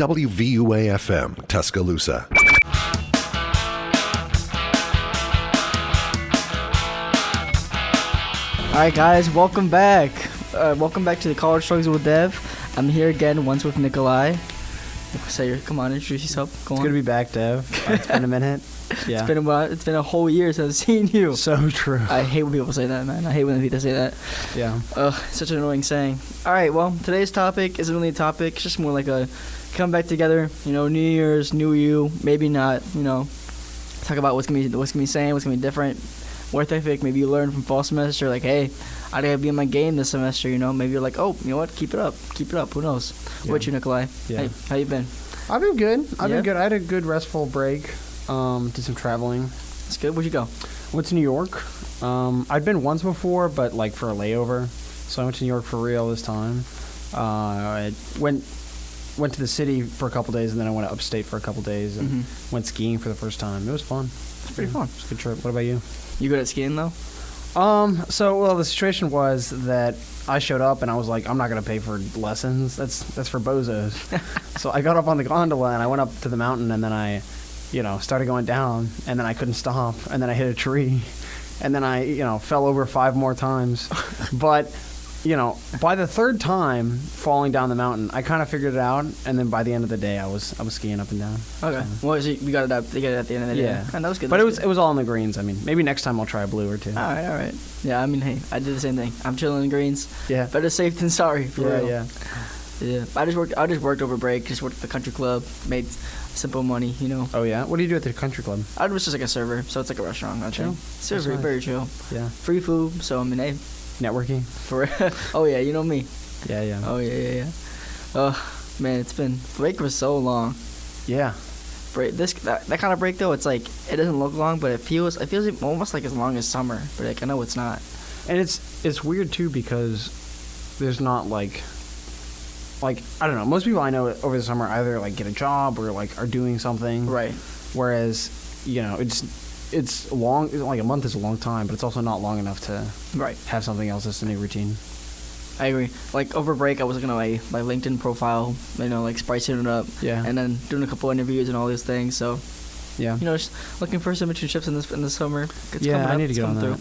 WVUA-FM, Tuscaloosa. All right, guys, welcome back. Welcome back to the College Struggles with Dev. I'm here again, once with Nikolai. Come on, introduce yourself. Go on. It's good to be back, Dev. It's been a minute. Yeah. It's been a whole year since I've seen you. So true. I hate when people say that, man. I hate when people say that. Yeah. Such an annoying saying. All right, well, today's topic isn't really a topic. It's just more like a come back together. You know, New Year's, new you. Maybe not. You know, talk about what's gonna be saying, what's gonna be different. Worth ethic. Maybe you learn from fall semester. Like, hey, I gotta be in my game this semester. You know, maybe you're like, oh, you know what? Keep it up. Who knows? Yeah. What about you, Nikolai? Yeah. Hey, how you been? I've been good. I had a good restful break. Did some traveling. That's good. Where'd you go? Went to New York. I'd been once before, but like for a layover. So I went to New York for real this time. I went to the city for a couple days, and then I went to upstate for a couple days and went skiing for the first time. It was fun. It's pretty fun. It's a good trip. What about you? You good at skiing though? The situation was that I showed up and I was like, I'm not gonna pay for lessons. That's for bozos. So I got up on the gondola and I went up to the mountain, and then I, started going down, and then I couldn't stop, and then I hit a tree, and then I, fell over 5 more times. But, by the third time falling down the mountain, I kind of figured it out, and then by the end of the day, I was skiing up and down. Okay. So. Well, you got it up. You got it at the end of the day. Yeah. And that was good. But it was all in the greens. I mean, maybe next time I'll try a blue or two. All right. Yeah, I mean, hey, I did the same thing. I'm chilling in the greens. Yeah. Better safe than sorry. For real. Yeah. Yeah. I just worked over break. Just worked at the country club. Made simple money. Oh yeah. What do you do at the country club? I was just like a server, so it's like a restaurant. Not Chill. Server, nice. very chill. Yeah. Free food. So I mean, hey. Networking. Oh yeah, you know me. Yeah. Oh yeah. Man, break was so long. Yeah. Break that kind of break though. It's like it doesn't look long, but it feels almost like as long as summer. But like I know it's not. And it's weird too because there's not like I don't know. Most people I know over the summer either like get a job or like are doing something. Right. Whereas it's long. Like a month is a long time, but it's also not long enough to have something else that's a new routine. I agree. Like over break, I was looking at my LinkedIn profile, like spicing it up. Yeah. And then doing a couple interviews and all these things. So. Yeah. Just looking for some internships in the summer. It's yeah, coming up. I need to get on that.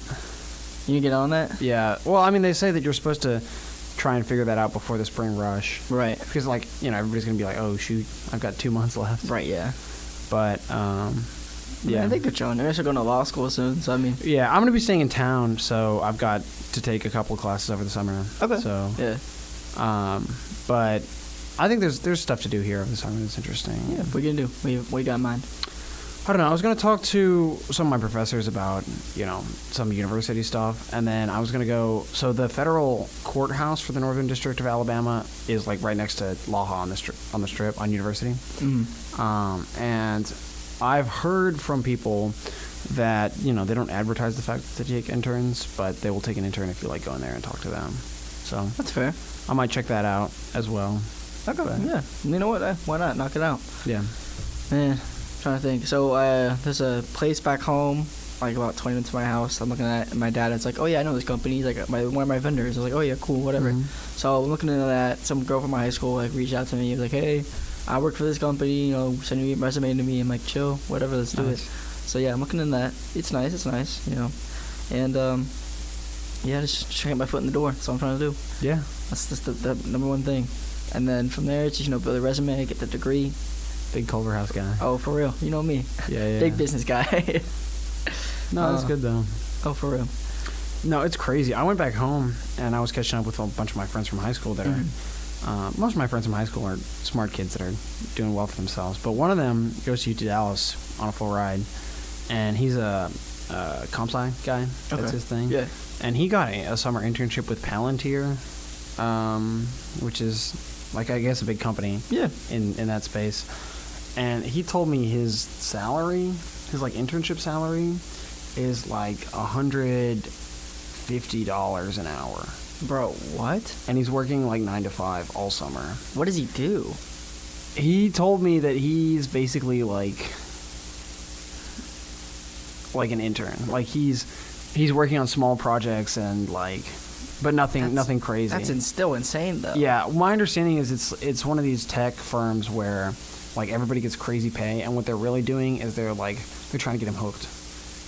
You need to get on that? Yeah. Well, I mean, they say that you're supposed to try and figure that out before the spring rush. Right. Because everybody's gonna be like, oh shoot, I've got 2 months left. Right. Yeah. But yeah. I think they're chilling. They're actually going to law school soon, so I mean. Yeah, I'm gonna be staying in town, so I've got to take a couple of classes over the summer. Okay. So. Yeah. But I think there's stuff to do here over the summer that's interesting. Yeah. What are you gonna do? What you got in mind? I don't know. I was gonna talk to some of my professors about some university stuff, and then I was gonna go. So the federal courthouse for the Northern District of Alabama is like right next to LaHa on the strip on University. Mm-hmm. And I've heard from people that they don't advertise the fact that they take interns, but they will take an intern if you like going there and talk to them. So that's fair. I might check that out as well. Okay. But, yeah. You know what? Why not? Knock it out. Yeah. Trying to think. So there's a place back home, like about 20 minutes from my house. I'm looking at, and my dad is like, oh yeah, I know this company. He's like one of my vendors. I was like, oh yeah, cool, whatever. Mm-hmm. So I'm looking into that. Some girl from my high school reached out to me. He was like, hey, I work for this company. Send your resume to me. I'm like, chill, whatever, let's do it. So yeah, I'm looking into that. It's nice, and just trying to get my foot in the door. That's what I'm trying to do. Yeah. That's just the number one thing. And then from there, it's just build a resume, get the degree. Big Culver House guy. Oh, for real. You know me. Yeah. Big business guy. No, that's good though. Oh, for real. No, it's crazy. I went back home and I was catching up with a bunch of my friends from high school that are. Most of my friends from high school are smart kids that are doing well for themselves. But one of them goes to UT Dallas on a full ride, and he's a comp sci guy. Okay. That's his thing. Yeah. And he got a summer internship with Palantir, which is I guess a big company. Yeah. In that space. And he told me his salary, his internship salary, is $150 an hour. Bro, what? And he's working 9 to 5 all summer. What does he do? He told me that he's basically like an intern. He's working on small projects and but nothing crazy. That's still insane though. Yeah, my understanding is it's one of these tech firms where like everybody gets crazy pay, and what they're really doing is they're trying to get him hooked,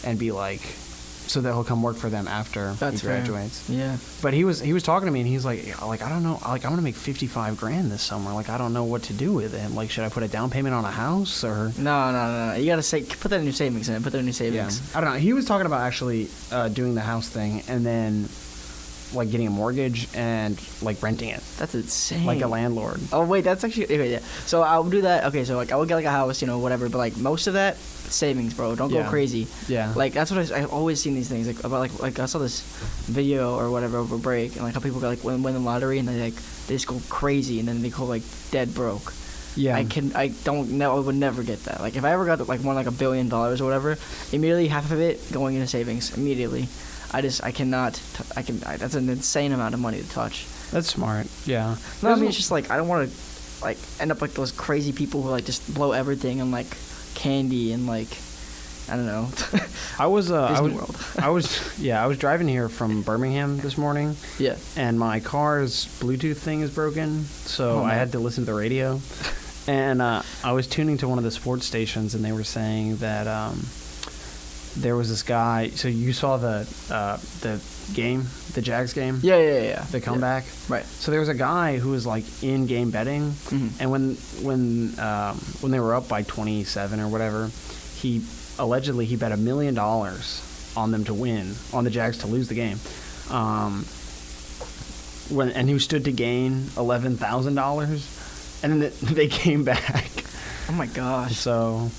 and be like, so that he'll come work for them after he graduates. Fair. Yeah. But he was talking to me, and he's like I don't know, like I'm gonna make $55,000 this summer. Like I don't know what to do with it. Like should I put a down payment on a house or? No. You gotta put that in your savings. Put that in your savings. Yeah. I don't know. He was talking about actually doing the house thing and then like getting a mortgage and like renting it. That's insane. Like a landlord. Oh wait, that's actually okay. Yeah. So I'll do that. Okay, so like I would get like a house, whatever. But like most of that savings, bro. Don't go crazy. Yeah. Like that's what I've always seen these things like about like I saw this video or whatever over break and like how people got like win the lottery and they just go crazy and then they go like dead broke. Yeah. I would never get that. Like if I ever got like won like $1 billion or whatever, immediately half of it going into savings immediately. I cannot. That's an insane amount of money to touch. That's smart. Yeah. No, I mean it's just like I don't want to like end up like those crazy people who like just blow everything on like candy and like I don't know. I was Disney World. I was driving here from Birmingham this morning. Yeah. And my car's Bluetooth thing is broken, so I had to listen to the radio. And I was tuning to one of the sports stations, and they were saying that there was this guy. So you saw the game, the Jags game? Yeah. The comeback? Yeah. Right. So there was a guy who was like in game betting, and when they were up by 27 or whatever, he allegedly bet $1 million on them to win, on the Jags to lose the game. And he stood to gain $11,000, and then they came back. Oh my gosh. So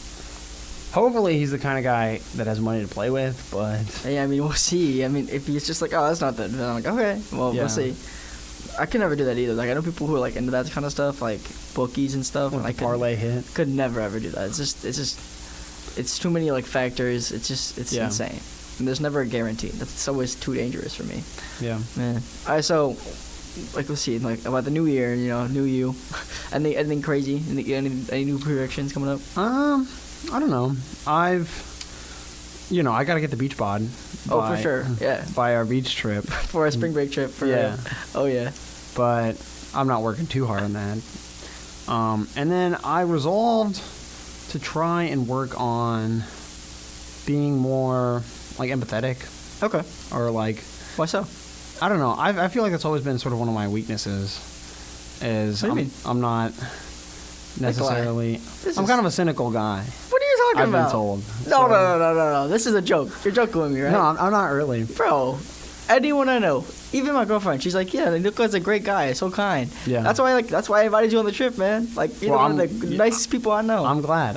hopefully he's the kind of guy that has money to play with, but yeah, I mean we'll see. I mean if he's just like, oh, that's not that, then I'm like, okay, well we'll see. I can never do that either. Like I know people who are like into that kind of stuff, like bookies and stuff. Like parlay hit. Could never ever do that. It's too many like factors. It's insane. And there's never a guarantee. That's always too dangerous for me. Yeah. Man. All right, so like let's see, like about the new year, new you. Anything crazy? Any new predictions coming up? I don't know. I got to get the beach bod. For sure. Yeah. By our beach trip. For a spring break trip. Oh yeah. But I'm not working too hard on that. And then I resolved to try and work on being more like empathetic. Okay. Or like. Why so? I don't know. I feel like that's always been sort of one of my weaknesses. What do you mean? I'm not necessarily. I'm kind of a cynical guy. What are you talking about? I've been told. No. This is a joke. You're joking with me, right? No, I'm not really. Bro, anyone I know, even my girlfriend, she's like, yeah, Nikola's a great guy, so kind. Yeah. That's why I invited you on the trip, man. Like, you're one of the nicest people I know. I'm glad.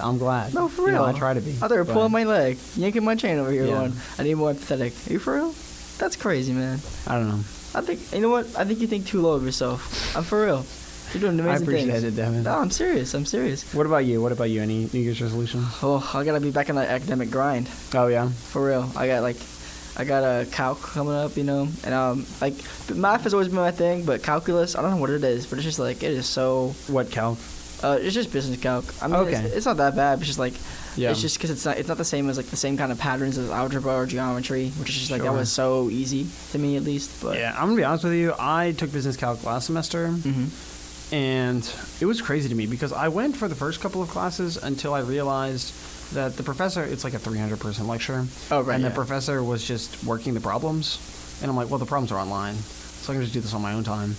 No, for real. I try to be. I thought you were pulling my leg, yanking my chain over here. Going, I need more empathetic. Are you for real? That's crazy, man. I don't know. I think you think too low of yourself. I'm for real. You're doing amazing things. I appreciate it, Devin. No, I'm serious. What about you? Any New Year's resolutions? Oh, I gotta be back in the academic grind. Oh yeah. For real. I got a calc coming up, and like math has always been my thing, but calculus, I don't know what it is, but it's just like it is so. What calc? It's just business calc. I mean, okay. It's not that bad. It's just like. Yeah. It's just because it's not the same as like the same kind of patterns as algebra or geometry, which is just like that was so easy to me at least. But yeah, I'm gonna be honest with you. I took business calc last semester, and it was crazy to me because I went for the first couple of classes until I realized that the professor, it's like a 300-person lecture. Oh right. And the professor was just working the problems, and I'm like, well, the problems are online, so I can just do this on my own time.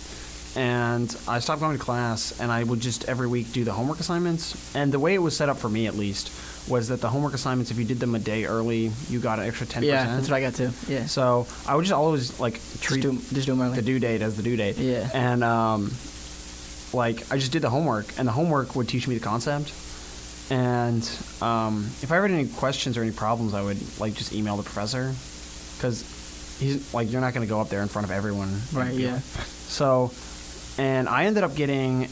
And I stopped going to class, and I would just every week do the homework assignments. And the way it was set up for me, at least, was that the homework assignments, if you did them a day early, you got an extra 10%. Yeah, that's what I got too. Yeah. So I would just always like treat just do the due date as the due date. Yeah. And like I just did the homework, and the homework would teach me the concept. And if I ever had any questions or any problems, I would like just email the professor, because he's like, you're not going to go up there in front of everyone. Right. Yeah. So, and I ended up getting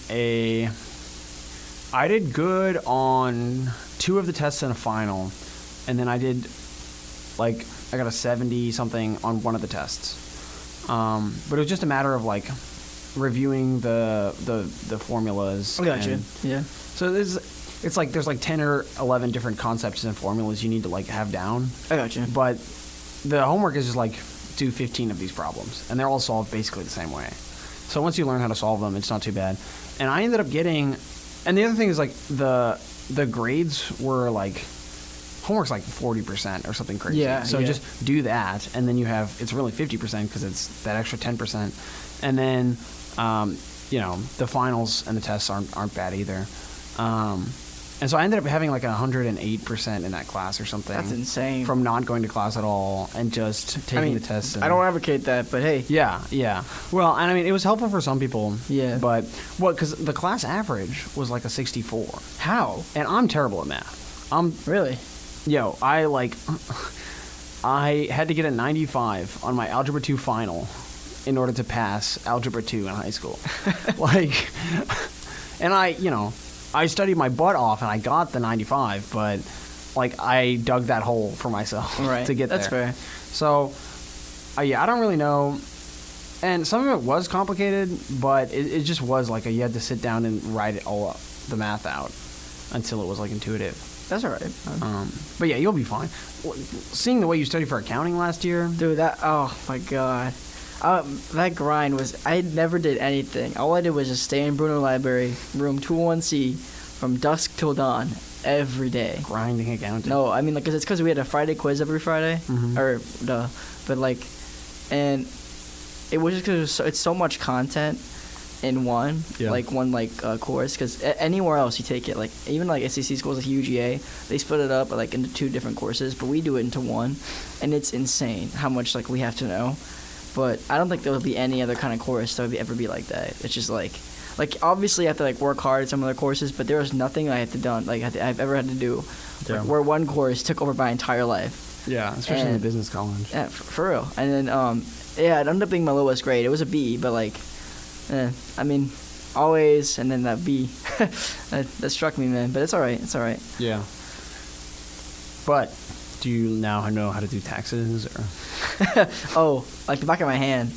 I did good on 2 of the tests in a final, and then I got a 70 something on one of the tests. But it was just a matter of like reviewing the formulas. I got you. Yeah. So there's like 10 or 11 different concepts and formulas you need to like have down. I got you. But the homework is just like do 15 of these problems, and they're all solved basically the same way. So once you learn how to solve them, it's not too bad. And I ended up getting, and the other thing is like the grades were like, homework's like 40% or something crazy. Yeah. So just do that, and then you have, it's really 50% because it's that extra 10%. And then, you know, the finals and the tests aren't bad either. And so I ended up having like 108% in that class or something. That's insane. From not going to class at all and just taking the tests. I don't advocate that, but hey. Yeah. Well, and I mean, it was helpful for some people. Yeah. But, because the class average was like a 64. How? And I'm terrible at math. Really? Yo, I had to get a 95 on my Algebra 2 final in order to pass Algebra 2 in high school. And I studied my butt off and I got the 95, but like I dug that hole for myself to get there. That's fair. So, I don't really know. And some of it was complicated, but it just was like you had to sit down and write it all up, the math out, until it was like intuitive. That's all right. But yeah, you'll be fine. Seeing the way you studied for accounting last year, dude, oh my god. That grind was, I never did anything. All I did was just stay in Bruno Library, room 201C, from dusk till dawn, every day. Grinding accounting. No, I mean, like, it's because we had a Friday quiz every Friday. But like, and it was just because it's so much content in one, course, because anywhere else you take it, like, even like SEC schools like UGA, they split it up like into 2 different courses, but we do it into one, and it's insane how much like we have to know. But I don't think there will be any other kind of course that would ever be like that. It's just like obviously I have to like work hard at some other courses, but there was nothing I had to done I've ever had to do where one course took over my entire life. Yeah, especially in the business college. Yeah, for real. And then it ended up being my lowest grade. It was a B, but like, I mean, always, and then that B, that struck me, man. But it's all right. It's all right. Yeah. But do you now know how to do taxes or? Oh, like the back of my hand.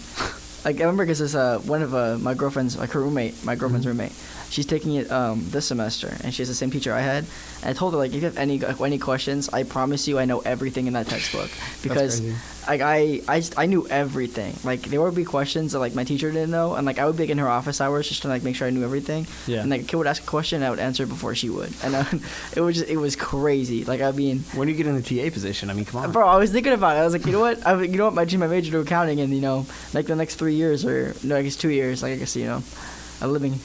Like I remember because this one of my girlfriend's, like her roommate, my girlfriend's roommate, she's taking it this semester, and she has the same teacher I had. And I told her, like, if you have any questions, I promise you I know everything in that textbook, because like I knew everything. Like there would be questions that like my teacher didn't know, and like I would be like, in her office hours just to like make sure I knew everything. Yeah. And like a kid would ask a question, and I would answer it before she would, and it was crazy. Like I mean, when do you get in the TA position? I mean, come on, bro. I was thinking about it. I was like, you know what? I change my major to accounting, and like the next 3 years, or no, I guess 2 years. Like I guess a living.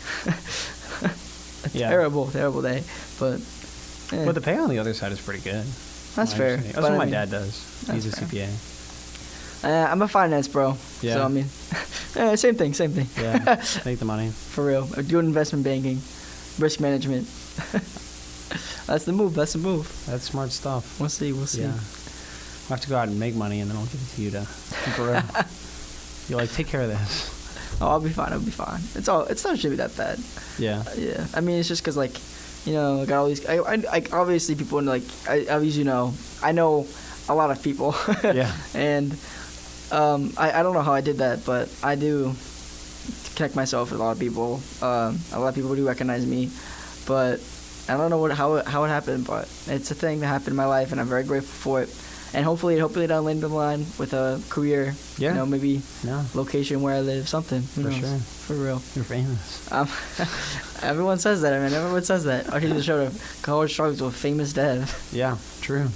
Terrible day, but. Yeah. But the pay on the other side is pretty good. That's fair. That's what my dad does. He's a CPA. I'm a finance bro. Yeah. So I mean, same thing. Yeah. Make the money. For real. Doing investment banking, risk management. That's the move. That's That's smart stuff. We'll see. Yeah. I'll have to go out and make money, and then I'll give it to you to grow. You're like, take care of this. Oh, I'll be fine. It's not should be that bad. Yeah. Yeah. I mean, it's just because like. I got all these. I obviously people like. I know a lot of people. Yeah. And I don't know how I did that, but I do connect myself with a lot of people. A lot of people do recognize me, but I don't know how it happened. But it's a thing that happened in my life, and I'm very grateful for it. And hopefully down the line with a career. Yeah. Maybe location where I live, something. Who knows? Sure. For real. You're famous. Everyone says that. I mean, everyone says that. I should show the college struggles with famous dev. Yeah, true.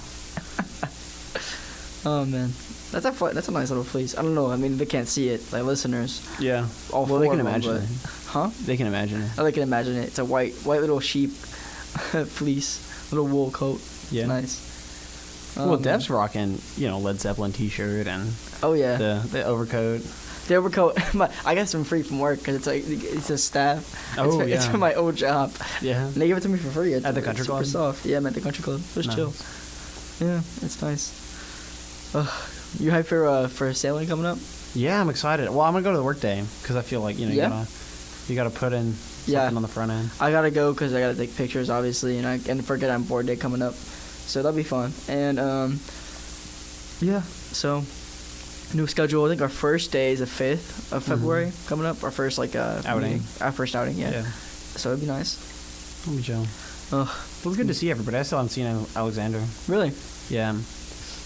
Oh man, that's a nice little fleece. I don't know. I mean, they can't see it, like listeners. Yeah. Well, they can imagine it. Huh? They can imagine it. Oh, they can imagine it. It's a white little sheep fleece, little wool coat. Yeah. It's nice. Well, Dev's rocking, Led Zeppelin T-shirt and the overcoat. The overcoat, I got some free from work because it's a staff. It's from my old job. Yeah. And they give it to me for free. At the country club? Super soft. Yeah, I'm at the country club. It was chill. Yeah, it's nice. You hyped for sailing coming up? Yeah, I'm excited. Well, I'm gonna go to the work day because I feel like you gotta put in something on the front end. I gotta go because I gotta take pictures, obviously, and forget I'm board day coming up. So that'll be fun. And so new schedule. I think our first day is the 5th of February coming up. Our first outing. Meeting. Our first outing, yeah. So it'd be nice. It'll be chill. Well, it's good to see everybody. I still haven't seen Alexander. Really? Yeah.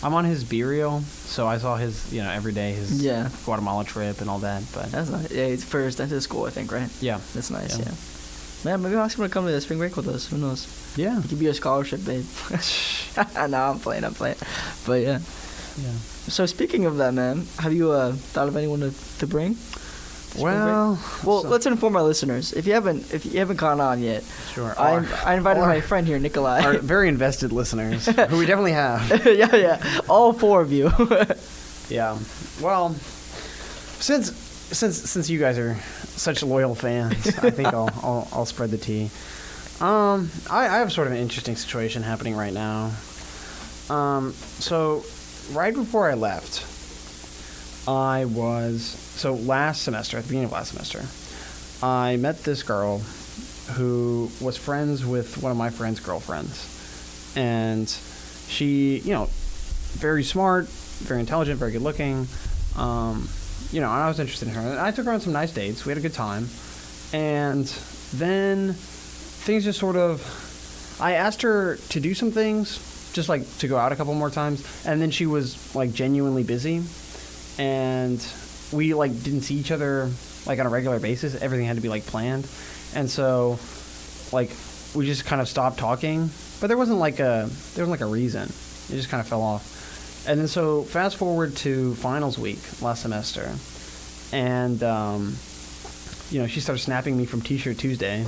I'm on his B reel, so I saw his, every day, his Guatemala trip and all that. But That's nice. Yeah, he's first into school, I think, right? yeah, That's nice, yeah. Man, maybe I'll ask him to come to the spring break with us. Who knows? yeah, It could be a scholarship, babe. No, I'm playing. But yeah. yeah. So speaking of that, man, have you thought of anyone to bring? Spring Well, break? Well, let's inform our listeners. If you haven't caught on yet, sure. I invited my friend here, Nikolai. Our very invested listeners, who we definitely have. yeah, all 4 of you. Yeah. Well, since you guys are such loyal fans, I think I'll spread the tea. I have sort of an interesting situation happening right now. So right before I left, last semester, at the beginning of last semester, I met this girl who was friends with one of my friend's girlfriends. And she, very smart, very intelligent, very good looking. And I was interested in her. And I took her on some nice dates. We had a good time. And then things just sort of... I asked her to do some things, just like to go out a couple more times. And then she was like genuinely busy. And we like didn't see each other like on a regular basis. Everything had to be like planned. And so like we just kind of stopped talking. But there wasn't like a reason. It just kind of fell off. And then so fast forward to finals week last semester, and she started snapping me from T-shirt Tuesday,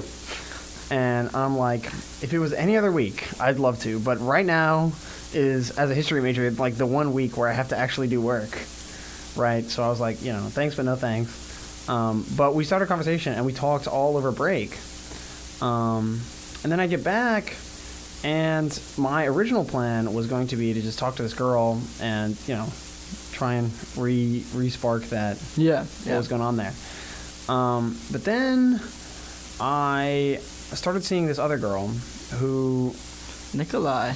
and I'm like, if it was any other week, I'd love to, but right now is, as a history major, like the one week where I have to actually do work, right? So I was like, thanks but no thanks. But we started a conversation and we talked all over break, and then I get back. And my original plan was going to be to just talk to this girl and, try and re-spark that. What was going on there. But then I started seeing this other girl who... Nikolai.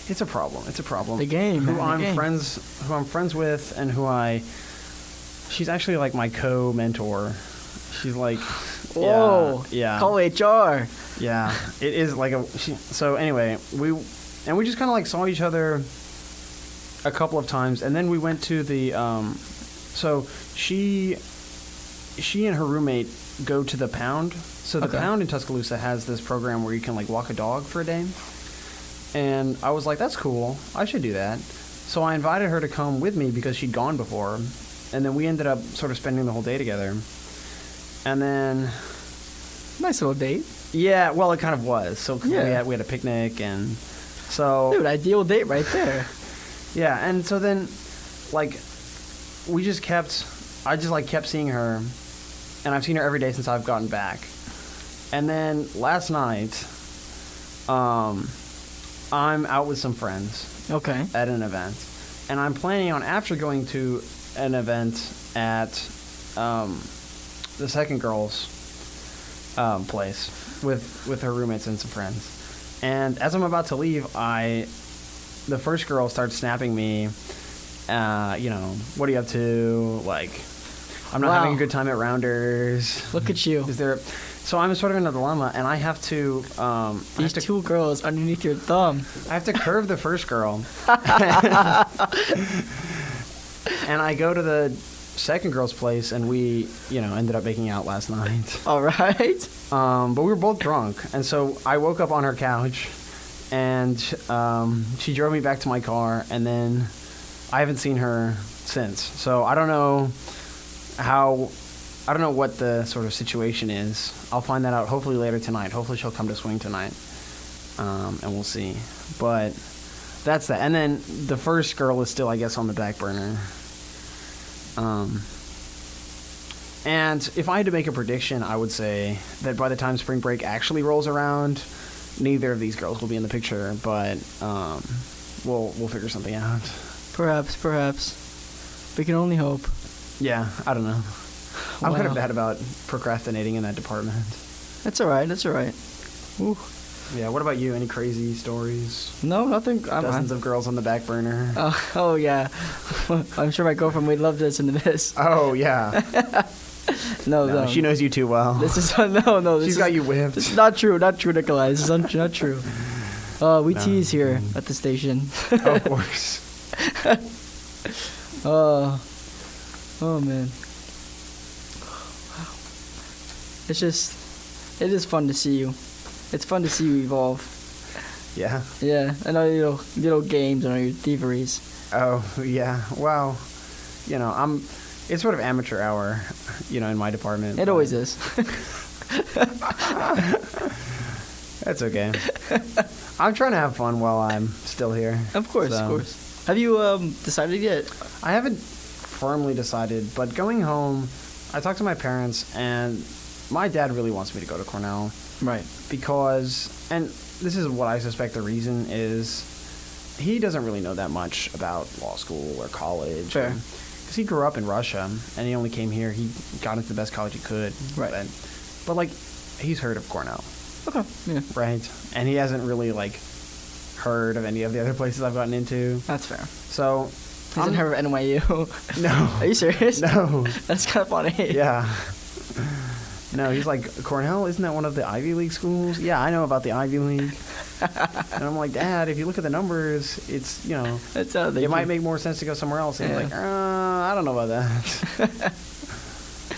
It's a problem. The game. Who I'm friends with, and she's actually like my co-mentor. She's like... Whoa. Yeah. Call HR. Yeah, it is like so anyway, we just kind of like saw each other a couple of times, and then we went to the so she and her roommate go to the Pound. So the Pound in Tuscaloosa has this program where you can like walk a dog for a day. And I was like, that's cool. I should do that. So I invited her to come with me because she'd gone before, and then we ended up sort of spending the whole day together. And then nice little date. Yeah, well, it kind of was. So we had a picnic, and so... Dude, ideal date right there. Yeah, and so then, like, I just kept seeing her, and I've seen her every day since I've gotten back. And then last night, I'm out with some friends. Okay. At an event. And I'm planning on, after going to an event at the second girl's place with her roommates and some friends. And as I'm about to leave, the first girl starts snapping me, what are you up to? Like, I'm not having a good time at Rounders. Look at you. So I'm sort of in a dilemma, and I have to... These two girls underneath your thumb. I have to curve the first girl. And I go to the second girl's place, and we, ended up making out last night. All right. But we were both drunk, and so I woke up on her couch, and she drove me back to my car, and then I haven't seen her since. So I don't know what the sort of situation is. I'll find that out hopefully later tonight. Hopefully she'll come to swing tonight, and we'll see. But that's that. And then the first girl is still, I guess, on the back burner. And if I had to make a prediction, I would say that by the time spring break actually rolls around, neither of these girls will be in the picture, but we'll figure something out. Perhaps. We can only hope. Yeah, I don't know. I'm kind of bad about procrastinating in that department. That's all right. Ooh. Yeah, what about you? Any crazy stories? No, nothing. Dozens of girls on the back burner. Oh yeah. I'm sure my girlfriend would love to listen to this. Oh, yeah. No, she knows you too well. This is no. She's got you whipped. This is not true, Nikolai. This is not true. We tease here at the station. Of course. Oh man. It's just, it is fun to see you. It's fun to see you evolve. Yeah. Yeah, I know your little games and all your thieveries. Oh, yeah. Well, it's sort of amateur hour, in my department. It always is. That's okay. I'm trying to have fun while I'm still here. Of course, so. of course. Have you decided yet? I haven't firmly decided, but going home, I talked to my parents, and my dad really wants me to go to Cornell. Right. Because, and this is what I suspect the reason is, he doesn't really know that much about law school or college. Fair. Because he grew up in Russia, and he only came here. He got into the best college he could. Right. But like, he's heard of Cornell. Okay. Yeah. Right. And he hasn't really, heard of any of the other places I've gotten into. That's fair. So, He hasn't heard of NYU. No. Are you serious? No. That's kind of funny. Yeah. No, he's like, Cornell, isn't that one of the Ivy League schools? Yeah, I know about the Ivy League. And I'm like, Dad, if you look at the numbers, it's, That's it might make more sense to go somewhere else. And he's like, I don't know about that.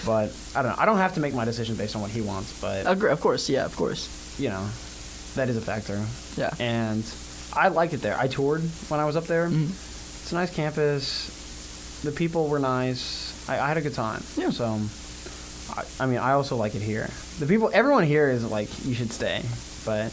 But, I don't know. I don't have to make my decision based on what he wants, but, Of course, yeah, of course. that is a factor. Yeah. And I liked it there. I toured when I was up there. Mhm. It's a nice campus. The people were nice. I had a good time. Yeah. So, I also like it here. Everyone here is like, you should stay, but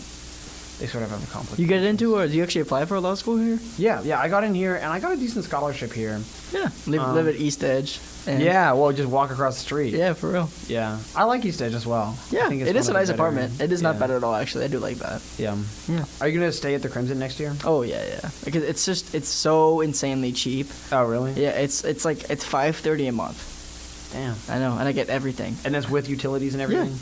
they sort of have a conflict. You get into, or do you actually apply for a law school here? Yeah, I got in here, and I got a decent scholarship here. Yeah. Live at East Edge. And Yeah, well, just walk across the street. Yeah, for real. Yeah. I like East Edge as well. Yeah, I think it's it is a one of nice the better- apartment. It is not yeah. bad at all, actually. I do like that. Yeah. Yeah. Are you going to stay at the Crimson next year? Oh yeah, yeah. Because it's so insanely cheap. Oh, really? Yeah, it's $530 a month. Damn. I know, and I get everything. And that's with utilities and everything?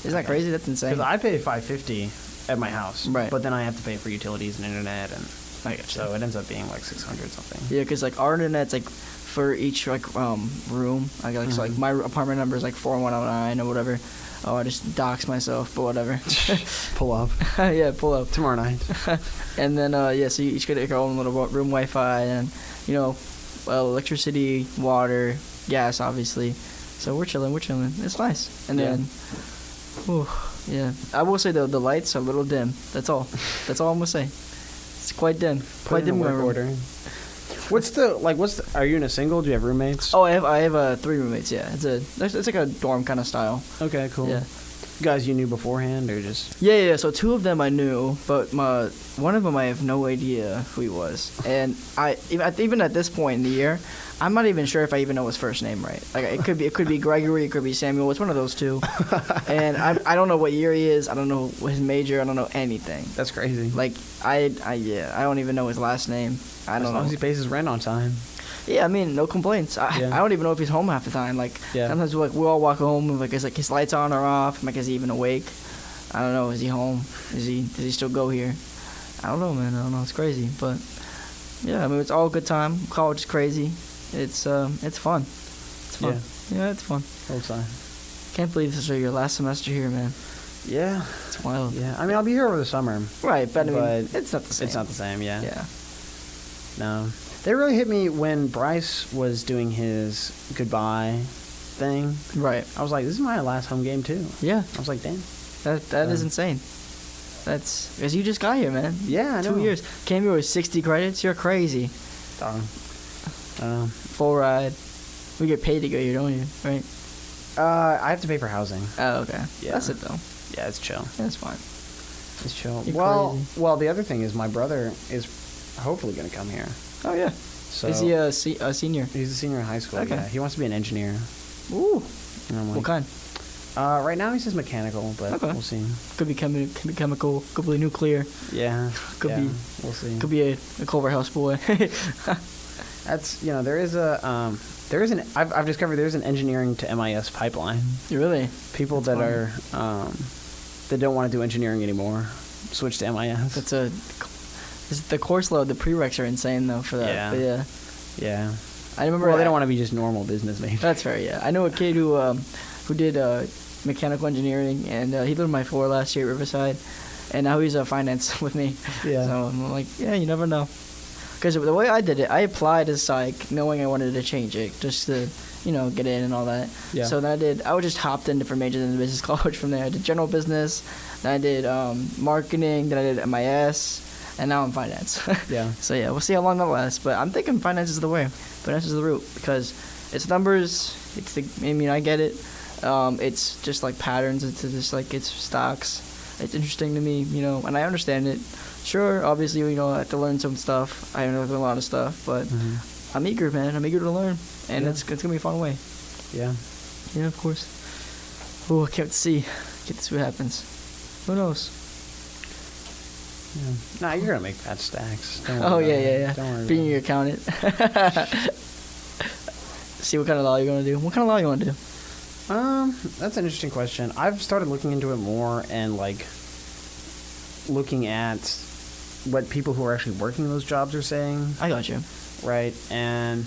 Isn't that crazy? That's insane. Because I pay $550 at my house. Right. But then I have to pay for utilities and internet, and I get you. so it ends up being like $600 something. Yeah, because our internet's for each room. I got so my apartment number is 4109 or whatever. Oh, I just dox myself, but whatever. Pull up. Yeah, pull up. Tomorrow night. And then so you each get your own little room Wi-Fi and electricity, water, gas, obviously. So we're chilling. It's nice. And then, yeah, I will say the lights are a little dim. That's all. That's all I'm gonna say. It's quite dim. Quite dim. Work order. Are you in a single? Do you have roommates? Oh, I have 3 roommates. Yeah, it's like a dorm kind of style. Okay, cool. Yeah. Guys you knew beforehand, or just? Yeah. So 2 of them I knew, but one of them I have no idea who he was. And even at this point in the year, I'm not even sure if I even know his first name right. It could be Gregory, it could be Samuel. It's one of those 2. And I don't know what year he is. I don't know his major. I don't know anything. That's crazy. I don't even know his last name. I don't know. As long as he pays his rent on time. Yeah, I mean, no complaints. I don't even know if he's home half the time. Sometimes we all walk home and is his lights on or off? Is he even awake? I don't know. Is he home? Does he still go here? I don't know, man. I don't know. It's crazy, but yeah, I mean, it's all a good time. College is crazy. It's fun. It's fun. Yeah, it's fun. Whole time. Can't believe this is your last semester here, man. Yeah. It's wild. Yeah. I mean, I'll be here over the summer. Right, but I mean, it's not the same. It's not the same. Yeah. Yeah. No. They really hit me when Bryce was doing his goodbye thing. Right. I was like, this is my last home game, too. Yeah. I was like, damn. That is insane. That's because you just got here, man. Yeah, I know. 2 years. Came here with 60 credits. You're crazy. Full ride. We get paid to go here, don't you? Right? I have to pay for housing. Oh, okay. Yeah. That's it, though. Yeah, it's chill. That's fine. It's chill. You're crazy. Well, the other thing is my brother is hopefully going to come here. Oh, yeah. So Is he a senior? He's a senior in high school. Okay. Yeah. He wants to be an engineer. Ooh. And I'm like, What kind? Right now he says mechanical, but Okay. we'll see. Could be chemical. Could be nuclear. Yeah. Could yeah, be. We'll see. Could be a Culver House boy. That's there is I've discovered there's an engineering to MIS pipeline. Really? People That's that funny. are that don't want to do engineering anymore switch to MIS. The course load, the prereqs are insane though for that. Yeah. But yeah. Yeah. I remember. Well, they don't want to be just normal business majors. That's fair. Yeah. I know a kid who did mechanical engineering, and he lived on my floor last year at Riverside, and now he's finance with me. Yeah. So I'm like, yeah, you never know. Because the way I did it, I applied as psych, knowing I wanted to change it, just to, get in and all that. Yeah. So then I would just hopped in different majors in the business college from there. I did general business, then I did marketing, then I did MIS, and now I'm finance. Yeah. So yeah, we'll see how long that lasts. But I'm thinking finance is the way. Finance is the route because it's numbers. I get it. It's just like patterns. It's just like it's stocks. It's interesting to me, and I understand it. Sure, obviously, I have to learn some stuff. I have to learn a lot of stuff, but I'm eager, man. I'm eager to learn, and it's gonna be a fun way. Yeah. Yeah, of course. Oh, I can't see. Get to see what happens. Who knows? Yeah. Nah, you're gonna make fat stacks. Don't Oh worry yeah, about it. yeah, Don't yeah. worry Being about your accountant. See what kind of law you're gonna do. What kind of law you wanna do? That's an interesting question. I've started looking into it more and like looking at what people who are actually working those jobs are saying. I got you. Right, and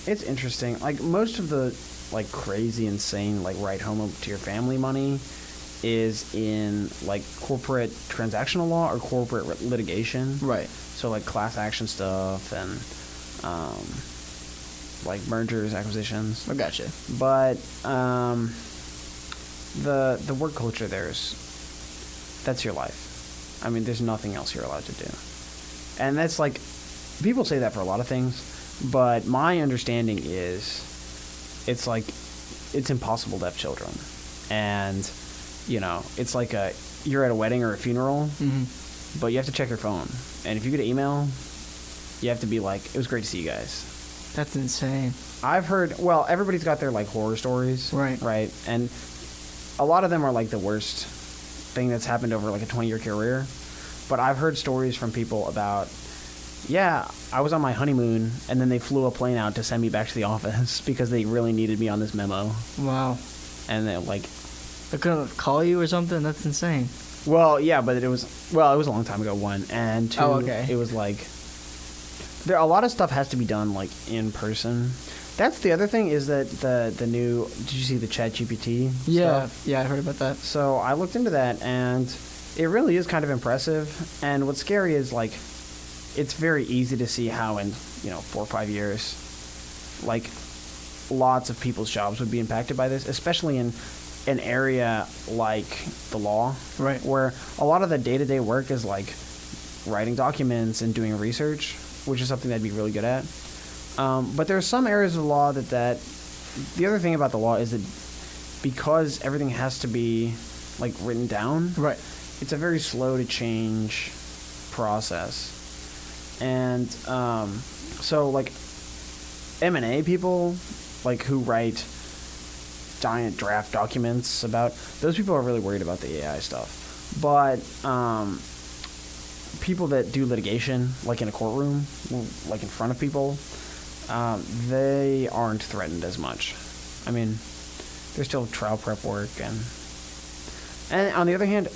it's interesting. Like most of the like crazy, insane, like write home to your family money is in like corporate transactional law or corporate litigation. Right. So like class action stuff and like mergers, acquisitions. I got you. But the work culture that's your life. I mean, there's nothing else you're allowed to do. And that's like, people say that for a lot of things, but my understanding is it's like, it's impossible to have children. And, it's like you're at a wedding or a funeral, but you have to check your phone. And if you get an email, you have to be like, it was great to see you guys. That's insane. I've heard, well, everybody's got their like horror stories. Right. Right. And a lot of them are like the worst thing that's happened over like a 20-year career. But I've heard stories from people about, yeah, I was on my honeymoon and then they flew a plane out to send me back to the office because they really needed me on this memo. Wow. And they're like, They're gonna call you or something? That's insane. well, yeah, but it was a long time ago, one. And two, okay. It was like, a lot of stuff has to be done like in person. That's the other thing is that the new, did you see the ChatGPT stuff? Yeah, I heard about that. So I looked into that, and it really is kind of impressive. And what's scary is like, it's very easy to see how in 4 or 5 years, like lots of people's jobs would be impacted by this, especially in an area like the law, Right. where a lot of the day-to-day work is like writing documents and doing research, which is something that'd be really good at. But there are some areas of the law that the other thing about the law is that because everything has to be like written down, Right. it's a very slow to change process. And so like M&A people, like who write giant draft documents about, those people are really worried about the AI stuff. But people that do litigation, like in a courtroom, like in front of people, they aren't threatened as much. I mean, there's still trial prep work, and on the other hand,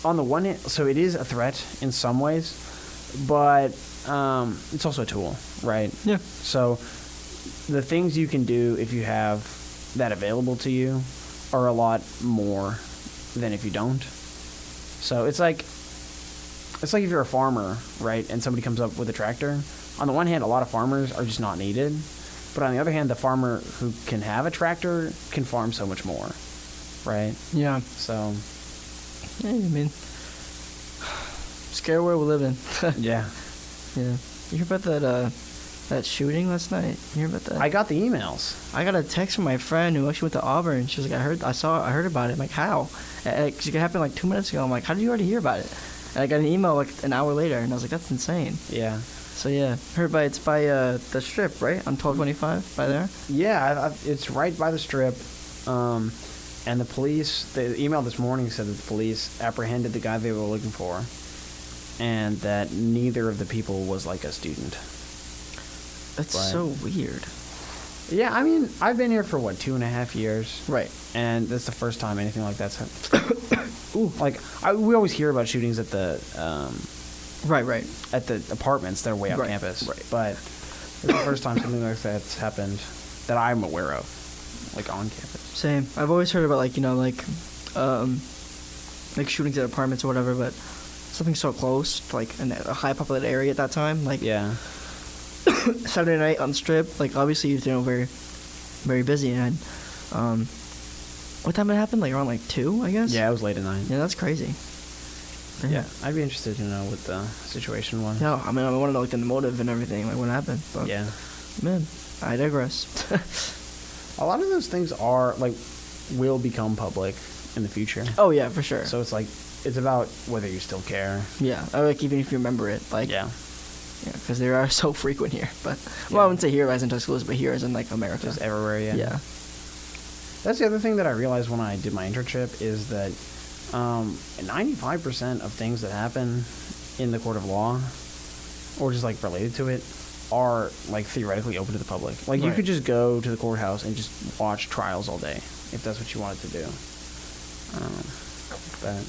on the one hand, so it is a threat in some ways, but it's also a tool, right? Yeah. So the things you can do if you have that available to you are a lot more than if you don't. So it's like if you're a farmer, right, and somebody comes up with a tractor. On the one hand, a lot of farmers are just not needed, but on the other hand, the farmer who can have a tractor can farm so much more, right? Yeah. So, Yeah, I mean, scary world we live in. yeah. Yeah. You hear about that shooting last night? You hear about that? I got the emails. I got a text from my friend who actually went to Auburn. She was like, I heard about it. I'm like, how? Because it happened like 2 minutes ago. I'm like, how did you already hear about it? And I got an email like an hour later, and I was like, that's insane. Yeah. So yeah, it's by the Strip, right, on 1225, by there. Yeah, it's right by the Strip. And the police, the email this morning said that the police apprehended the guy they were looking for, and that neither of the people was like a student. That's so weird. Yeah, I mean, I've been here for 2.5 years. Right. And that's the first time anything like that's happened. Ooh, like we always hear about shootings at the Right. at the apartments that are way off campus. Right. But it's the first time something like that's happened that I'm aware of, like on campus. Same. I've always heard about like shootings at apartments or whatever, but something so close, like in a high populated area at that time, like Yeah. Saturday night on the strip, like obviously very, very busy. And what time it happened? Like around like 2, I guess. Yeah, it was late at night. Yeah, that's crazy. Yeah, I'd be interested to know what the situation was. No, I mean I want to know like the motive and everything, like what happened. But, Yeah. man, I digress. A lot of those things are like will become public in the future. Oh yeah, for sure. So it's like it's about whether you still care. Yeah, I like even if you remember it, like Yeah. yeah, because they are so frequent here. But Yeah. well, I wouldn't say here as in Tuscaloosa, but here as in like America. Just everywhere. Yeah. Yeah. That's the other thing that I realized when I did my internship is that 95% of things that happen in the court of law, or just like related to it, are like theoretically open to the public. Like you Right. could just go to the courthouse and just watch trials all day if that's what you wanted to do. But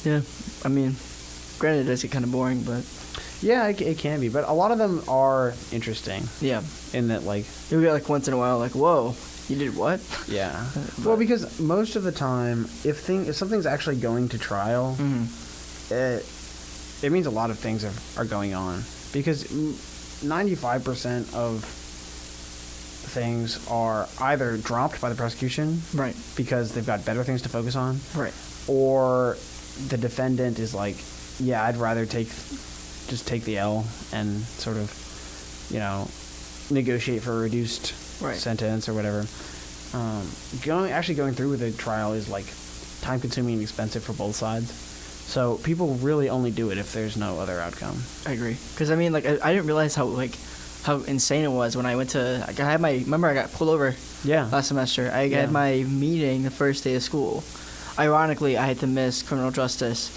Yeah, I mean, granted, it does get kind of boring, but yeah, it can be. But a lot of them are interesting yeah, in that, like, you'll get like once in a while, like, whoa, you did what? yeah. But- Well, because most of the time, if something's actually going to trial, it means a lot of things are going on. Because 95% of things are either dropped by the prosecution Right, because they've got better things to focus on, right, or the defendant is like, yeah, I'd rather just take the L and sort of, negotiate for a reduced Right. sentence or whatever. Going through with a trial is like time consuming and expensive for both sides. So people really only do it if there's no other outcome. I agree. Because I mean, like, I didn't realize how insane it was when I went to. I got pulled over Yeah. last semester. I Yeah. had my meeting the first day of school. Ironically, I had to miss criminal justice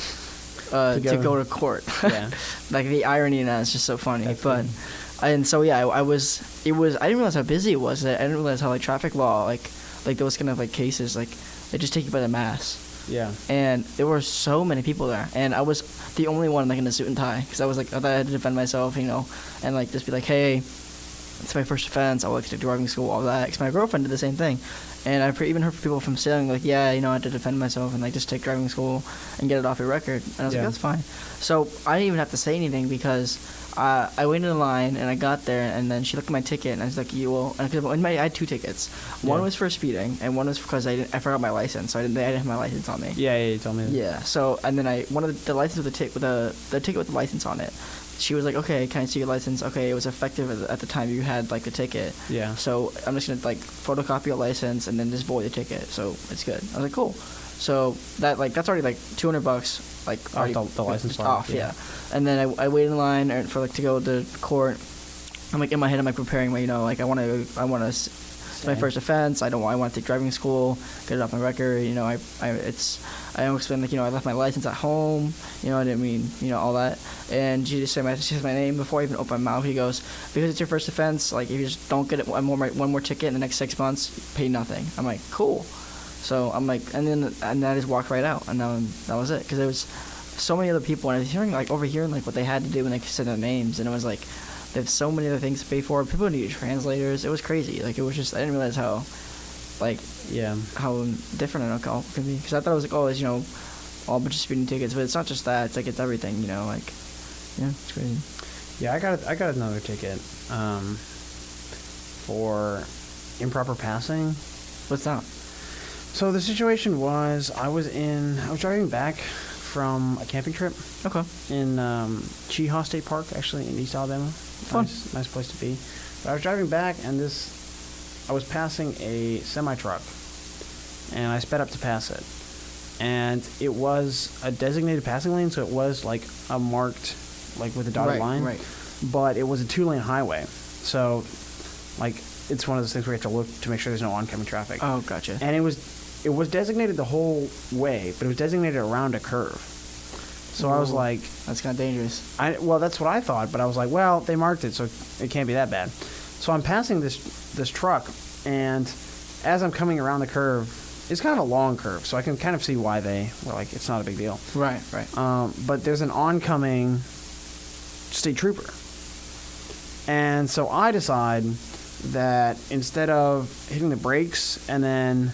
to go to court. Yeah. Like the irony in that is just so funny. That's but funny. and so yeah, I didn't realize how busy it was. I didn't realize how like traffic law, like those kind of like cases, like they just take you by the mass. Yeah. And there were so many people there, and I was the only one like in a suit and tie, because I thought I had to defend myself, and like just be like, hey, it's my first offense. I would like to driving school, all that. Because my girlfriend did the same thing, and I've even heard from people from sailing like, yeah, I had to defend myself and like just take driving school and get it off your record. And I was Yeah. like, that's fine. So I didn't even have to say anything because I waited in line and I got there, and then she looked at my ticket and I was like, I had 2 tickets. One Yeah. was for speeding, and one was because I forgot my license, so I didn't have my license on me. Yeah, you told me that. Yeah. So and then one of the license with the ticket with the license on it. She was like, okay, can I see your license? Okay, it was effective at the time you had like the ticket. Yeah. So I'm just gonna like photocopy your license and then just void the ticket. So it's good. I was like, cool. So that's already like $200, like already the license just part, off. yeah. Yeah. And then I waited in line for like to go to court. I'm like in my head, I'm like preparing my, like I want to. It's my first offense. I want to take driving school, get it off my record. I explained like I left my license at home. I didn't mean all that. And she said my name before I even opened my mouth. He goes, because it's your first offense. Like if you just don't get it one more ticket in the next 6 months, you pay nothing. I'm like, cool. So I'm like, and I just walked right out, and that was it. Because there was so many other people, and I was overhearing like what they had to do when they said their names, and it was like, they have so many other things to pay for. People need translators. It was crazy. Like it was just, I didn't realize how, like, Yeah. how different alcohol can be. Because I thought it was like, it's all a bunch of speeding tickets, but it's not just that. It's like it's everything. Like, yeah, it's crazy. Yeah, I got another ticket for improper passing. What's that? So the situation was I was driving back from a camping trip Okay. in Cheaha State Park, actually in East Alabama. Fun. Nice place to be. But I was driving back, and I was passing a semi-truck, and I sped up to pass it. And it was a designated passing lane, so it was like a marked, like with a dotted line. Right. But it was a 2-lane highway. So, like, it's one of those things where you have to look to make sure there's no oncoming traffic. Oh, gotcha. And it was designated the whole way, but it was designated around a curve. So I was Ooh. like, That's kind of dangerous. well, that's what I thought, but I was like, well, they marked it, so it can't be that bad. So I'm passing this truck, and as I'm coming around the curve, it's kind of a long curve, so I can kind of see why they were like, it's not a big deal. Right. But there's an oncoming state trooper. And so I decide that instead of hitting the brakes and then,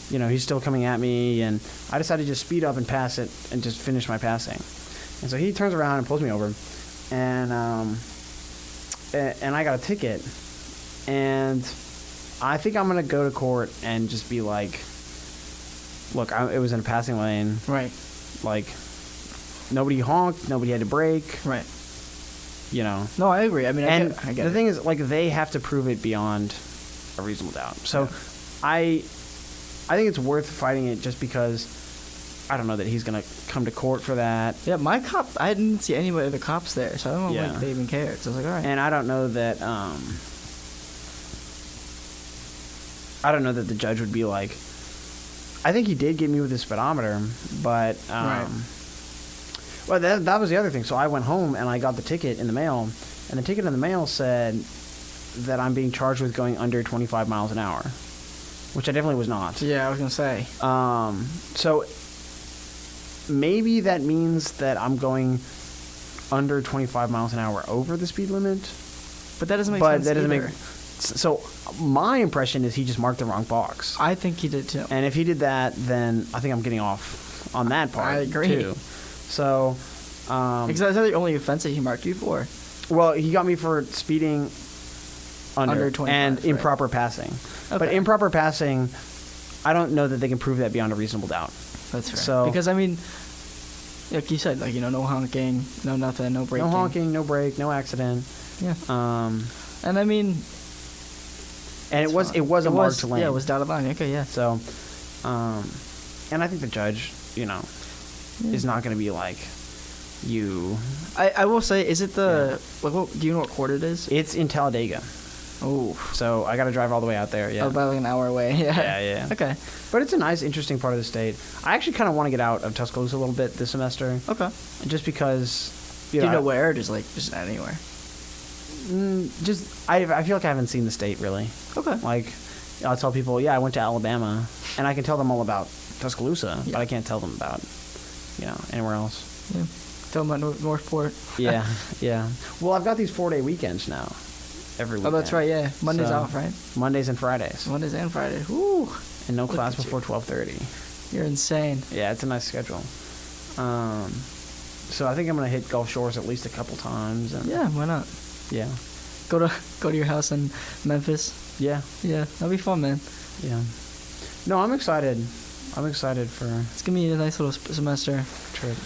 he's still coming at me, and I decided to just speed up and pass it and just finish my passing. And so he turns around and pulls me over, and and I got a ticket, and I think I'm gonna go to court and just be like, look, it was in a passing lane. Right. Like, nobody honked, nobody had to brake. Right. You know. No, I agree. I mean, I get the it. thing is, like, they have to prove it beyond a reasonable doubt. So, I think it's worth fighting it just because I don't know that he's gonna come to court for that. Yeah, my cop. I didn't see anybody of the cops there, so I don't know if they even cared. So I was like, all right. And I don't know that. I don't know that the judge would be like. I think he did get me with the speedometer, but. Right. Well, that was the other thing. So I went home and I got the ticket in the mail, and the ticket in the mail said that I'm being charged with going under 25 miles an hour, which I definitely was not. Yeah, I was gonna say. So maybe that means that I'm going under 25 miles an hour over the speed limit. But that doesn't make sense. That doesn't either. So my impression is he just marked the wrong box. I think he did too. And if he did that, then I think I'm getting off on that part. I agree. Too. So, because that's the only offense that he marked you for. Well, he got me for speeding under 25 and improper passing. Okay. But improper passing, I don't know that they can prove that beyond a reasonable doubt. That's fair. So, because I mean, like you said, like, you know, no honking, no nothing, no braking. No honking, no brake, no accident. Yeah. And I mean, and it was a marked lane. Yeah, it was dotted line. Okay, yeah. So, and I think the judge, you know, is not going to be like you. I will say, is it the like? Do you know what court it is? It's in Talladega. Oh. So I got to drive all the way out there. Yeah. About like an hour away. Yeah. Yeah. Okay. But it's a nice, interesting part of the state. I actually kind of want to get out of Tuscaloosa a little bit this semester. Okay. Just because. Do you know where? Just anywhere. I feel like I haven't seen the state really. Okay. Like, I'll tell people, yeah, I went to Alabama, and I can tell them all about Tuscaloosa, but I can't tell them about, you know, anywhere else. Yeah. Tell them about Northport. Yeah. Well, I've got these 4-day weekends now. Every weekend. Oh, that's right. Yeah. Mondays off, right? Mondays and Fridays. Mondays and Fridays. Woo. And no class before 12:30. You're insane. Yeah, it's a nice schedule. So I think I'm gonna hit Gulf Shores at least a couple times. And yeah, why not? Yeah. Go to your house in Memphis. Yeah. Yeah, that'll be fun, man. Yeah. No, I'm excited. I'm excited for. It's gonna be a nice little semester. Trip.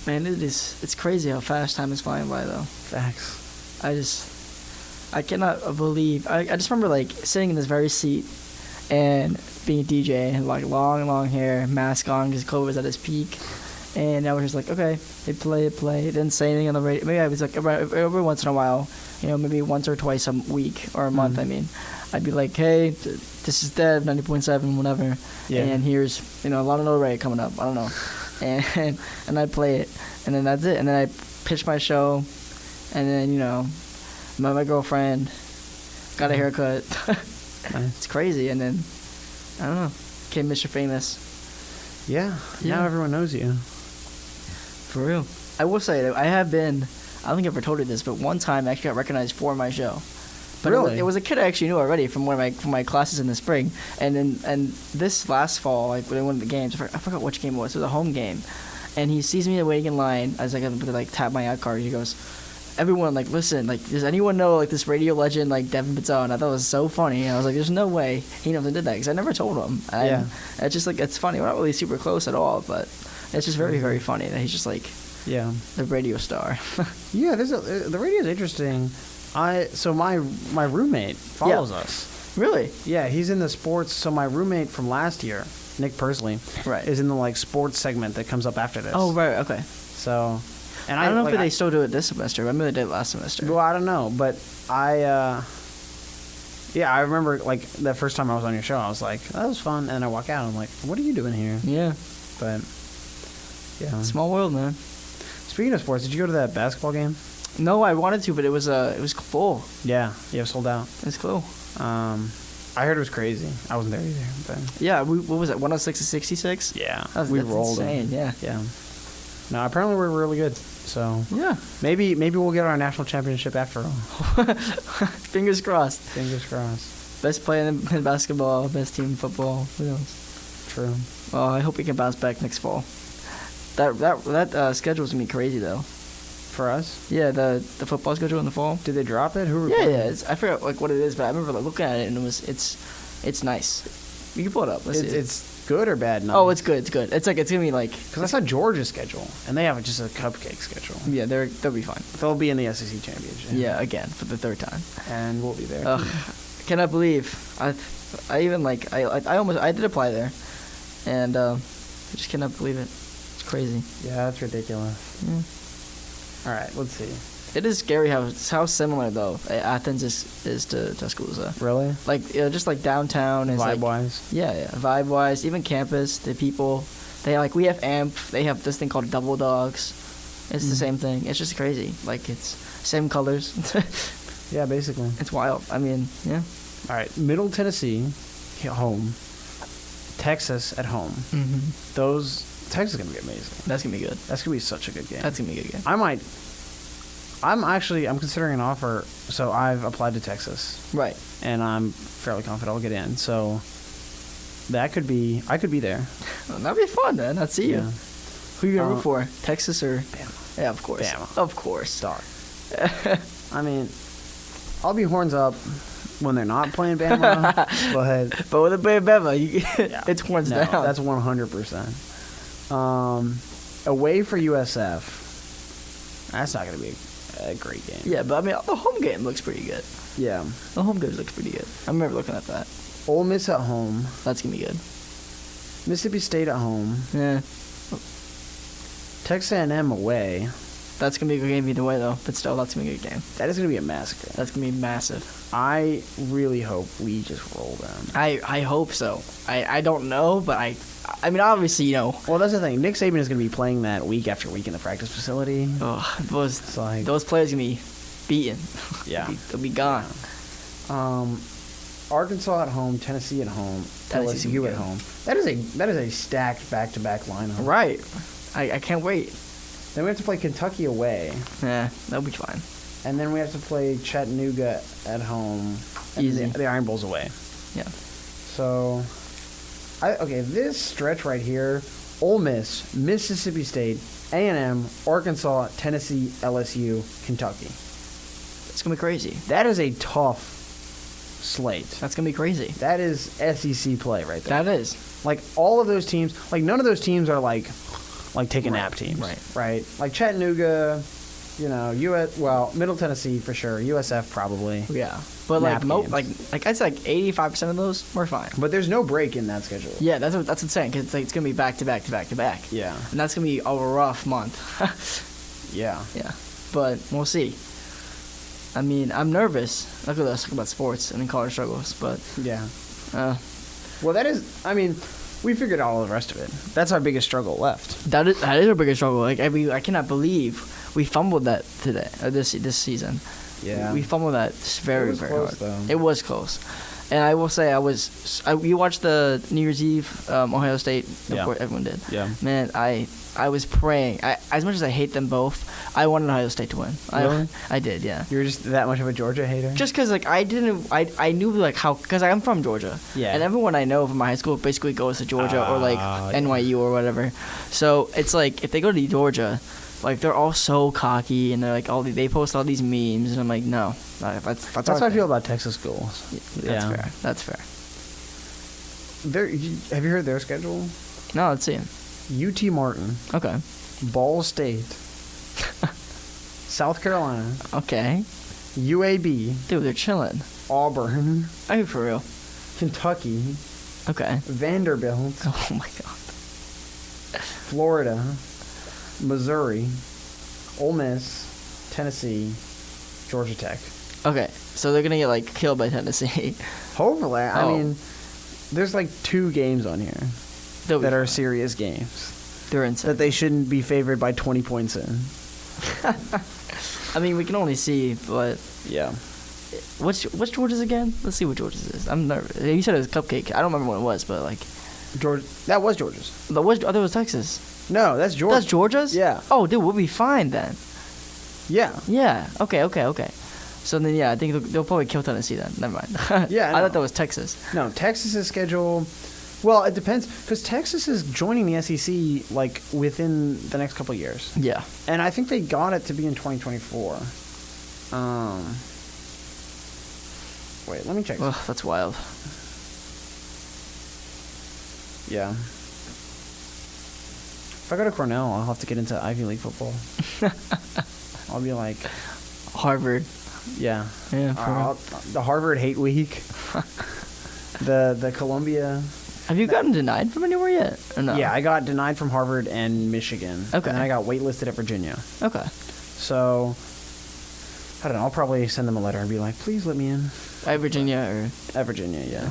Man, it's crazy how fast time is flying by, though. Facts. I cannot believe. I just remember, like, sitting in this very seat and being a DJ and, like, long hair, mask on because COVID was at its peak. And I was just like, okay, they play. Didn't say anything on the radio. Maybe I was like, every once in a while, you know, maybe once or twice a week or a month, I mean. I'd be like, hey, this is Dev, 90.7, whatever. Yeah. And here's, you know, a lot of no rate coming up. I don't know. And I'd play it. And then that's it. And then I pitched my show. And then, you know, met my girlfriend, got a haircut. It's crazy. And then, I don't know, became Mr. Famous. Yeah. Now everyone knows you. For real. I will say that I have been, I don't think I've ever told you this, but one time I actually got recognized for my show. But really? It was a kid I actually knew already from one of my classes in the spring. And this last fall, like when I went to the games, I forgot which game it was. It was a home game. And he sees me waiting in line as I got to like tap my out card. He goes, everyone, like, listen, like, does anyone know, like, this radio legend, like, Devin Bateau? And I thought it was so funny. And I was like, there's no way he knows I did that because I never told him. And it's just, like, it's funny. We're not really super close at all, but it's just very, very funny that he's just, like, the radio star. Yeah, the radio's interesting. So my roommate follows us. Really? Yeah, he's in the sports. So my roommate from last year, Nick Persley, is in the, like, sports segment that comes up after this. Oh, right, okay. So... And I don't know if they still do it this semester. I remember they did it last semester. Well, I don't know, but I remember, like, the first time I was on your show, I was like, that was fun, and I walk out, and I'm like, what are you doing here? Yeah. But, yeah. Small world, man. Speaking of sports, did you go to that basketball game? No, I wanted to, but it was full. Yeah, it was sold out. It was cool. I heard it was crazy. I wasn't there either, but... Yeah, what was it, 106 to 66? Yeah, that's rolled insane, yeah. No, apparently we're really good. So yeah, maybe we'll get our national championship after all. Fingers crossed. Fingers crossed. Best player in basketball, best team in football. Who knows? True. Well, I hope we can bounce back next fall. That schedule's gonna be crazy though. for us. Yeah, the football schedule in the fall. Did they drop it? Who? Yeah, playing? yeah. I forgot like what it is, but I remember like, looking at it and it's nice. You can pull it up. Let's see. It's good or bad? Oh, it's good. It's good. It's like it's gonna be like. Because I saw Georgia's schedule, and they have just a cupcake schedule. Yeah, they'll be fine. They'll be in the SEC championship. Yeah, again for the third time. And we'll be there. Ugh, cannot believe I even like I did apply there, and I just cannot believe it. It's crazy. Yeah, that's ridiculous. Yeah. All right, let's see. It is scary how similar though Athens is to Tuscaloosa. Really? Like just like downtown is Vibe like wise. yeah, vibe wise, even campus, the people, they like we have AMP, they have this thing called Double Dogs. It's the same thing. It's just crazy. Like it's same colors. Yeah, basically. It's wild. I mean, yeah. All right, Middle Tennessee, at home. Texas at home. Mm-hmm. Texas is gonna be amazing. That's gonna be good. That's gonna be such a good game. That's gonna be a good game. I'm considering an offer, so I've applied to Texas, Right. and I'm fairly confident I'll get in. So I could be there. Well, that'd be fun, man. I'd see you. Yeah. Who you gonna root for? Texas or? Bama. Yeah, of course. Bama. Of course. Dark. I mean, I'll be horns up when they're not playing Bama, But with a Bama, it's horns no, down. that's 100%. Away for USF. That's not gonna be a great game. Yeah, but I mean, the home game looks pretty good. Yeah. The home game looks pretty good. I remember looking at that. Ole Miss at home. That's gonna be good. Mississippi State at home. Yeah, Texas A&M away. that's gonna be a good game either way, though. But still, that's gonna be a good game. That is gonna be a massacre. That's gonna be massive. I really hope we just roll them. I hope so. I don't know, but I mean, obviously, Well, that's the thing. Nick Saban is going to be playing that week after week in the practice facility. those like- those players gonna be beaten. Yeah. they'll be gone. Arkansas at home, Tennessee at home, Tennessee's gonna LSU be at good. home. That is a stacked back-to-back lineup. Right. I can't wait. Then we have to play Kentucky away, Yeah, that'll be fine. and then we have to play Chattanooga at home. And Easy. The Iron Bowl's away. Yeah. So, this stretch right here: Ole Miss, Mississippi State, A&M, Arkansas, Tennessee, LSU, Kentucky. It's gonna be crazy. That is a tough slate. That's gonna be crazy. That is SEC play right there. That is. Like all of those teams, like none of those teams are like take a nap teams. Right. Like Chattanooga, Middle Tennessee for sure, USF probably. Yeah. But Nap games. like I'd say like 85% of those we're fine. But there's no break in that schedule. Yeah, that's insane because it's gonna be back to back to back to back. Yeah. And that's gonna be a rough month. Yeah. Yeah. But we'll see. I mean, I'm nervous. Look at us talk about sports and then college struggles, but Yeah. uh, Well, we figured out all the rest of it. That's our biggest struggle left. that is our biggest struggle. Like I cannot believe we fumbled that today or this season. Yeah. We fumbled that very It was very close, hard. though. It was close. And I will say you watched the New Year's Eve Ohio State. Of Yeah. course, everyone did. Yeah. Man, I was praying. As much as I hate them both, I wanted Ohio State to win. Really? I did, yeah. You're just that much of a Georgia hater? Just because, like, I knew, like, how, because I'm from Georgia. Yeah. And everyone I know from my high school basically goes to Georgia or, like, yeah. NYU or whatever. So it's like, if they go to Georgia, like, they're all so cocky and they're like, they post all these memes. And I'm like, no, that's That's how I feel about Texas schools. That's fair. That's fair. Have you heard their schedule? No, let's see. UT Martin, Okay. Ball State, South Carolina, Okay. UAB, Dude, they're chilling. Auburn, Are you for real? Kentucky, Okay. Vanderbilt, Oh, my God. Florida, Missouri, Ole Miss, Tennessee, Georgia Tech. Okay. So they're going to get, like, killed by Tennessee. Hopefully. I Oh. mean, there's like 2 games on here They'll be that are fine. serious games They're insane. that they shouldn't be favored by 20 points in. I mean, we can only see, but Yeah. what's Georgia's again? Let's see what Georgia's is. I'm nervous. You said it was Cupcake. I don't remember what it was, but like, That was Georgia's. I thought it was Texas. No, that's Georgia. That's Georgia's? Yeah. Oh, dude, we'll be fine then. Yeah. Yeah. Okay. So then, yeah, I think they'll probably kill Tennessee then. Never mind. Yeah, I I know. thought that was Texas. No, Texas's schedule, Well, it depends because Texas is joining the SEC like within the next couple of years. Yeah. And I think they got it to be in 2024. Wait, let me check. Ugh, that's wild. Yeah. If I go to Cornell, I'll have to get into Ivy League football. I'll be like Harvard. Yeah. Yeah. The Harvard Hate Week. the Columbia. Have you gotten denied from anywhere yet? Or no? Yeah, I got denied from Harvard and Michigan. Okay. And then I got waitlisted at Virginia. Okay. So, I don't know. I'll probably send them a letter and be like, please let me in. At Virginia or? At Virginia, yeah.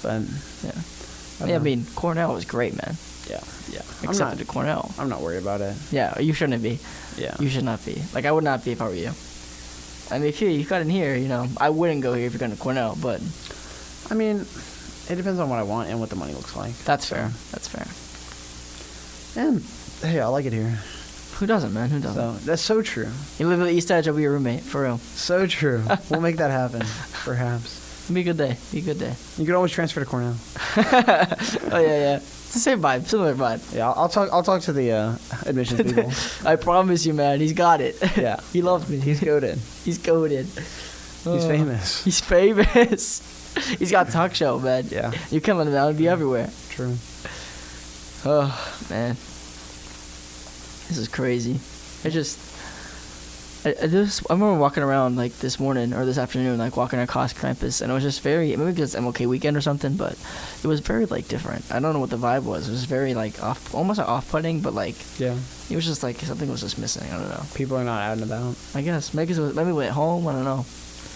But, yeah. I mean, Cornell was great, man. Yeah, yeah. Accepted to Cornell. I'm not worried about it. Yeah, you shouldn't be. Yeah. You should not be. Like, I would not be if I were you. I mean, if you got in here, you know, I wouldn't go here if you're going to Cornell, but... I mean, it depends on what I want and what the money looks like. That's fair. That's fair. And, hey, I like it here. Who doesn't, man? Who doesn't? So, that's so true. You live on the East Edge, I'll be your roommate, for real. So true. We'll make that happen, perhaps. It'll be a good day. Be a good day. You could always transfer to Cornell. Oh, yeah. It's the same vibe. Similar vibe. Yeah, I'll talk to the admissions people. I promise you, man. He's got it. Yeah. He loves me. He's goated. He's goated. He's famous. He's famous. He's got a talk show, man. Yeah. You come on down and be everywhere. True. Oh, man. This is crazy. I remember walking around like this morning or this afternoon, like walking across campus, and it was just very, maybe because it's MLK weekend or something, but it was very like different. I don't know what the vibe was. It was very like almost like off-putting, but like Yeah. it was just like something was just missing. I don't know. People are not out and about. I guess maybe it was, maybe we went home. I don't know.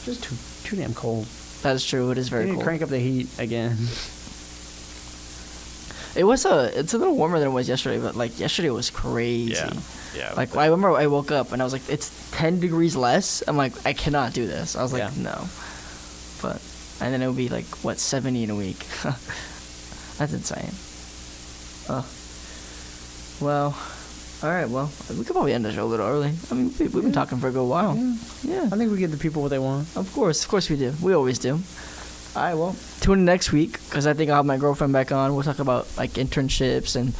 Just too damn cold. That's true. It is very We need cold. to crank up the heat again. It's a little warmer than it was yesterday, but like yesterday was crazy. Yeah. Like I remember I woke up and I was like, it's 10 degrees less. I'm like, I cannot do this. I was like, Yeah. no. But and then it would be like 70 in a week. That's insane. Well, all right. Well, we could probably end the show a little early. I mean, we've been talking for a good while. Yeah. I think we give the people what they want. Of course we do. We always do. All right, well, tune in next week because I think I'll have my girlfriend back on. We'll talk about like internships and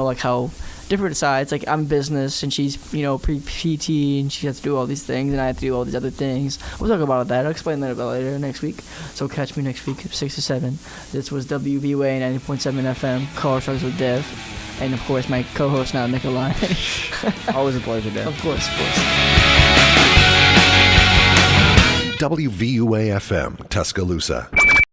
like how different sides. Like I'm business and she's pre-PT and she has to do all these things and I have to do all these other things. We'll talk about that. I'll explain that about later next week. So catch me next week 6 to 7. This was WVUA 90.7 FM. Car Struggles with Dev, and of course my co-host now Nikolai. Always a pleasure, Dev. Of course. WVUA FM, Tuscaloosa.